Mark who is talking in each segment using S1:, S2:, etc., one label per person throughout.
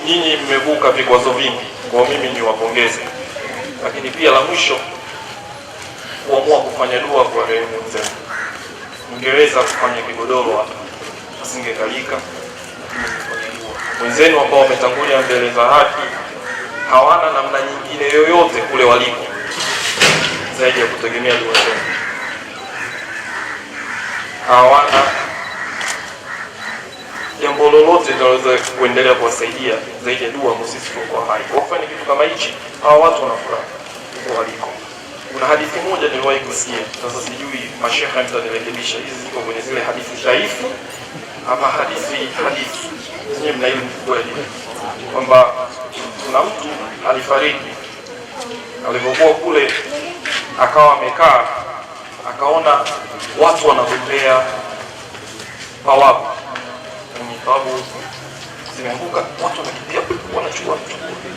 S1: Nyinyi mmevuka vikwazo vingi, kwa mimi niwapongeze. Lakini pia la mwisho, kuamua kufanya dua kwa rehemu zenu. Mngeweza kufanya kigodoro hapa, asingekalika, lakini mfanye dua. Wenzenu ambao wametangulia mbele za haki hawana namna nyingine yoyote kule waliko zaidi ya kutegemea dua zenu. Hawana jambo lolote linaloweza kuendelea kuwasaidia zaidi ya dua sisi kwa hai. Wafanye kitu kama hichi, hawa watu wanafurahi huko waliko. Kuna hadithi moja niliwahi kusikia, sasa sijui mashehe mtanirekebisha, hizi ziko kwenye zile hadithi dhaifu ama hadithi zenye mna elimu kweli, kwamba kuna mtu alifariki, alipokuwa kule akawa amekaa, akaona watu wanagombea thawabu, sababu zimeanguka, watu wanakimbia wanachukua.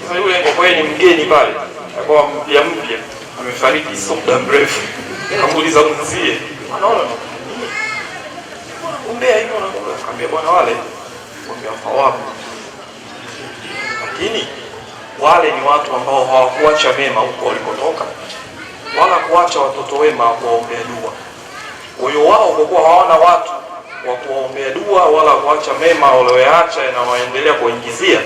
S1: Sasa yule kwa kweli ni mgeni pale, alikuwa mpya amefariki sio muda mrefu, akamuuliza mwenzie, anaona umbea hiyo, akamwambia bwana, wale waambia thawabu, lakini wale ni watu ambao hawakuacha mema huko walikotoka, wala kuacha watoto wema kuwaombea dua. Kwa hiyo wao kwa kuwa hawana watu wa kuwaombea dua wala kuacha mema walioyaacha na waendelea kuingizia,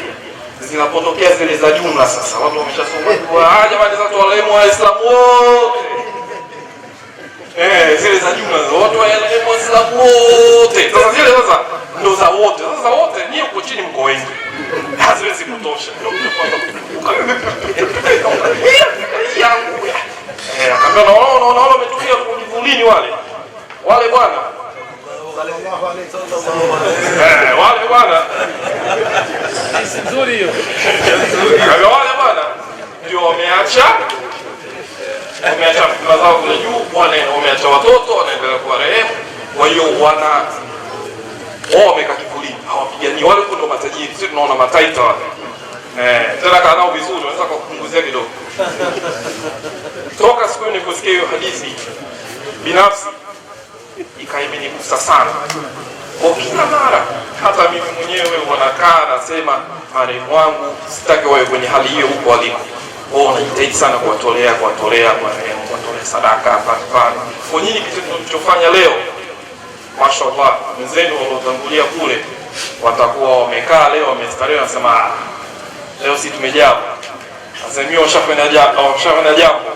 S1: zinapotokea zile za jumla, sasa watu wameshasoma dua, jamani, sasa tuwalemu Waislamu wote, zile za jumla watu walemu Waislamu wote, sasa zile sasa ndo za wote. Sasa wote ni huko chini, mko wengi, haziwezi kutosha. Akamwambia naona umetulia kujivulini wale bwana, wale bwana nzuri hiyo, wale bwana ndio wameacha mazao kule juu, wameacha watoto, wanaendelea kuwa rehemu. Kwa hiyo wao wamekaa kivulini, hawapigani. Wale ndo matajiri, sisi tunaona mataita wale, tena kaa nao vizuri, wanaweza kupunguzia kidogo. Toka siku niliposikia hiyo hadithi, binafsi ikaimenigusa sana. Kwa kila mara, hata mimi mwenyewe wanakaa nasema, marehemu wangu sitaki wawe kwenye hali hiyo huko waliko. Wao wanajitahidi sana kuwatolea marehemu, kuwatolea sadaka hapa pale. Kwa nini kitu tunachofanya leo, mashallah, wenzenu waliotangulia kule watakuwa wamekaa leo wamestarehe, wanasema leo si tumejaa. Asemio washafanya jambo.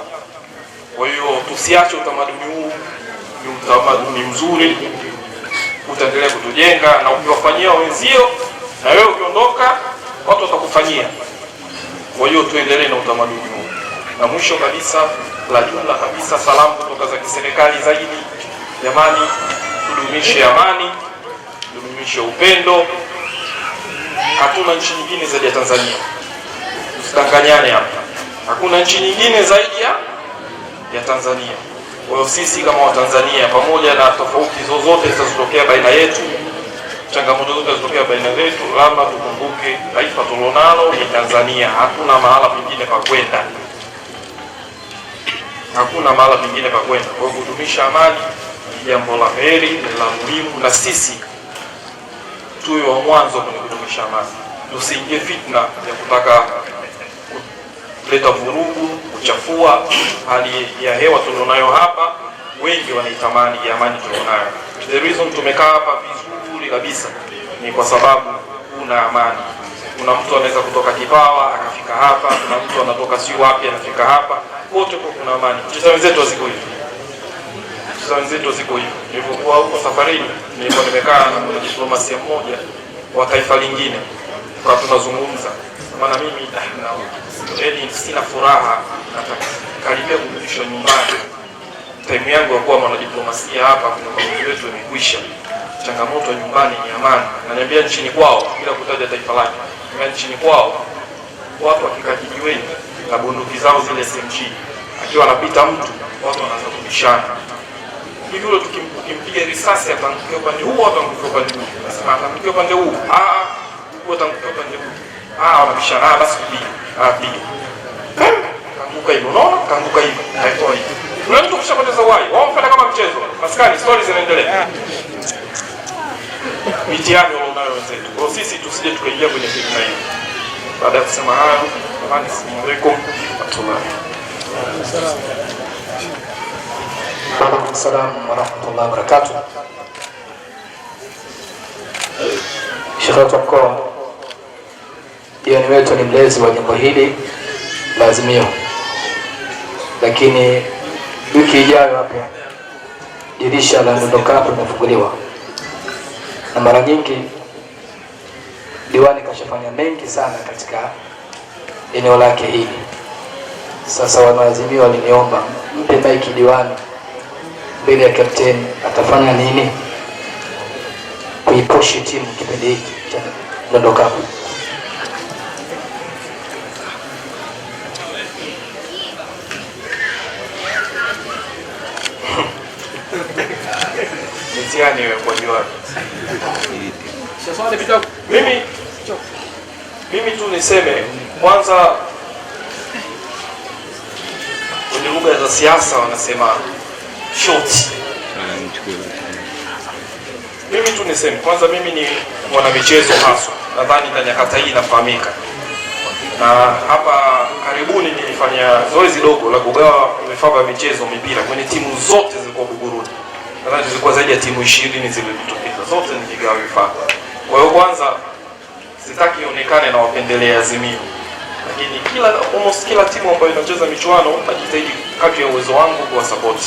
S1: Kwa hiyo tusiache utamaduni huu, ni utamaduni mzuri, utaendelea kutujenga, na ukiwafanyia wenzio na wewe ukiondoka watu watakufanyia. Kwa hiyo tuendelee na utamaduni huu. Na mwisho kabisa, la jumla kabisa, salamu kutoka za kiserikali zaidi. Jamani, tudumishe amani, tudumishe upendo. Hatuna nchi nyingine zaidi ya Tanzania, usidanganyane hapa. Hakuna nchi nyingine zaidi ya Tanzania. Kwa hiyo sisi kama Watanzania, pamoja na tofauti zozote zitazotokea baina yetu, changamoto zote zitazotokea baina yetu, lazima tukumbuke taifa tulilonalo ni Tanzania. Hakuna mahala pengine pa kwenda, hakuna mahala pengine pa kwenda. Kwa hiyo kudumisha amani ni jambo la heri, la muhimu, na sisi tuwe wa mwanzo kwenye kudumisha amani. Tusiingie fitna ya kutaka kuleta vurugu, kuchafua hali ya hewa tulionayo hapa. Wengi wanaitamani ya amani tulionayo. The reason tumekaa hapa vizuri kabisa ni kwa sababu kuna amani. Kuna mtu anaweza kutoka Kipawa akafika hapa, kuna mtu anatoka si wapi anafika hapa, wote kuna amani. Sisi wenzetu ziko hivi. Nilipokuwa huko safarini, nilikuwa nimekaa na mwanadiplomasia mmoja wa taifa lingine, kwa tunazungumza, maana mimi sina furaha, nakaribia kurudishwa nyumbani. Time yangu ya kuwa mwanadiplomasia hapa kwa mji wetu imekwisha. Changamoto nyumbani ni amani. Ananiambia nchini kwao, bila kutaja taifa lake, nchini kwao watu wakikaa kijiweni na bunduki zao zile SMG, akiwa anapita mtu, watu wanaanza kubishana. Hivi yule tukimpiga risasi atangukia upande huu, atangukia upande huu. Nasema atangukia upande huu. Huo atangukia upande huu. Wanabishana, basi kupiga. Piga. Kanguka hivyo, unaona? Kanguka hivyo. Haitoa hivyo. Kuna mtu kushapoteza uhai. Wao wanafanya kama mchezo. Maskani, stories zinaendelea. Mitihani wanaonayo wenzetu. Kwa sisi tusije tukaingia kwenye fitna hiyo. Baada ya kusema hayo, assalamu alaykum warahmatullahi
S2: wabarakatuh. Sheikh wetu wa mkoa, diwani wetu ni mlezi wa jambo hili la Azimio, lakini wiki ijayo hapo dirisha la Ndondokapu limefunguliwa, na mara nyingi diwani kashafanya mengi sana katika eneo lake hili. Sasa wanaazimio waliniomba mpe maiki diwani mbele ya kapteni, atafanya nini kuipushi timu kipindi hiki cha Ndondokapu.
S1: Mitiani wewe kwa jiwa. Mimi tu niseme kwanza, kwenye lugha za siasa wanasema short. Mimi tu niseme kwanza, mimi ni mwana michezo haswa, nadhani ndani ya kata hii inafahamika, na hapa karibuni nilifanya zoezi dogo la kugawa vifaa vya michezo mipira kwenye timu zote zilikuwa Buguruni. Nadhani zilikuwa zaidi ya timu 20 zilizotokeza, zote niligawa vifaa. Kwa hiyo kwanza sitaki ionekane na wapendelea Azimio, lakini almost kila timu ambayo inacheza michuano najitahidi kadri ya uwezo wangu kuwa support.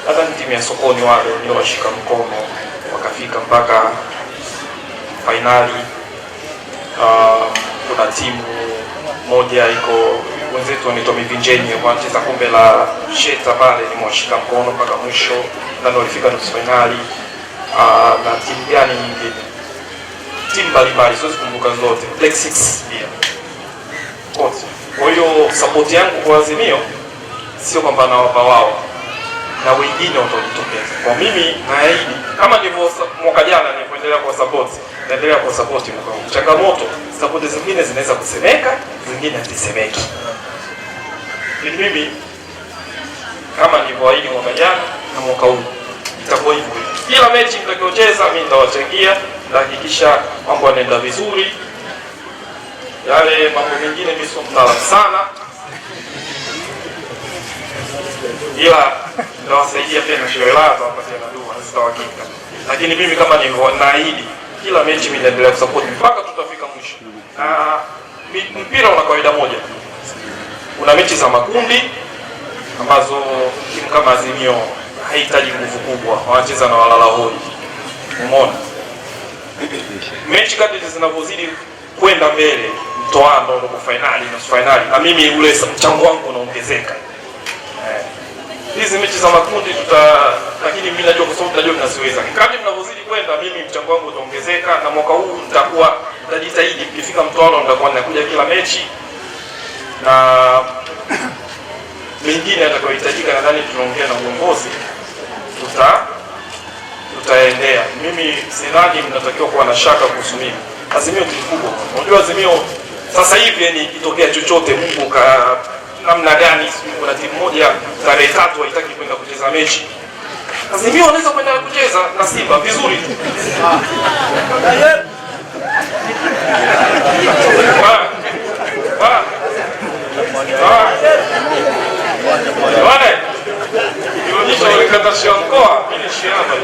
S1: Hata ni timu ya Sokoni wale ndio washika mkono wakafika mpaka finali. Kuna timu moja iko wenzetu wanaitwa Mivinjeni wanacheza kombe la Sheta pale, ni mwashika mkono mpaka mwisho na ndio walifika nusu finali. Na timu gani nyingine, timu mbalimbali siwezi kumbuka zote, Black Six pia kote. Kwa hiyo support yangu kwa Azimio sio kwamba nawapa wao, na wengine watajitokeza. Kwa mimi naahidi kama nilivyo mwaka jana nilipoendelea kwa support, naendelea kwa support mwaka huu. Changamoto support zingine zinaweza kusemeka, zingine hazisemeki. Mimi kama nilivyoahidi mwaka jana na mwaka huu itakuwa hivyo. Kila mechi mtakayocheza mimi nitawachangia, nahakikisha mambo yanaenda vizuri. Yale mambo mengine mimi sio mtaalamu sana, ila nawasaidia pia na shule lao wapatie na dua zitawakika. Lakini mimi kama nilivyoahidi, kila mechi mimi naendelea kusupport mpaka tutafika mwisho. Mpira una kawaida moja. Kuna mechi za makundi ambazo timu kama Azimio haihitaji nguvu kubwa, wanacheza na walala hoi. Umeona? Mechi kadri zinavyozidi kwenda mbele, mtoano robo finali, nusu finali, na mimi ule mchango wangu unaongezeka. Hizi mechi za makundi lakini mimi najua kwa sababu najua ninasiweza. Kadri mnavyozidi kwenda mimi mchango wangu utaongezeka, na mwaka huu nitajitahidi nikifika mtoano nitakuwa ninakuja kila mechi, na mengine atakayohitajika nadhani tunaongea na uongozi tutaendea. Mimi sidhani mnatakiwa kuwa na shaka kuhusu mimi. Azimio ni kubwa. Unajua Azimio sasa hivi ni kitokea chochote Mungu namna gani, kuna timu moja tarehe 3 haitaki kwenda kucheza mechi, Azimio anaweza kwenda kucheza na Simba vizuri tu. Ionyesha wale kata mkoa, mimi ni shamba.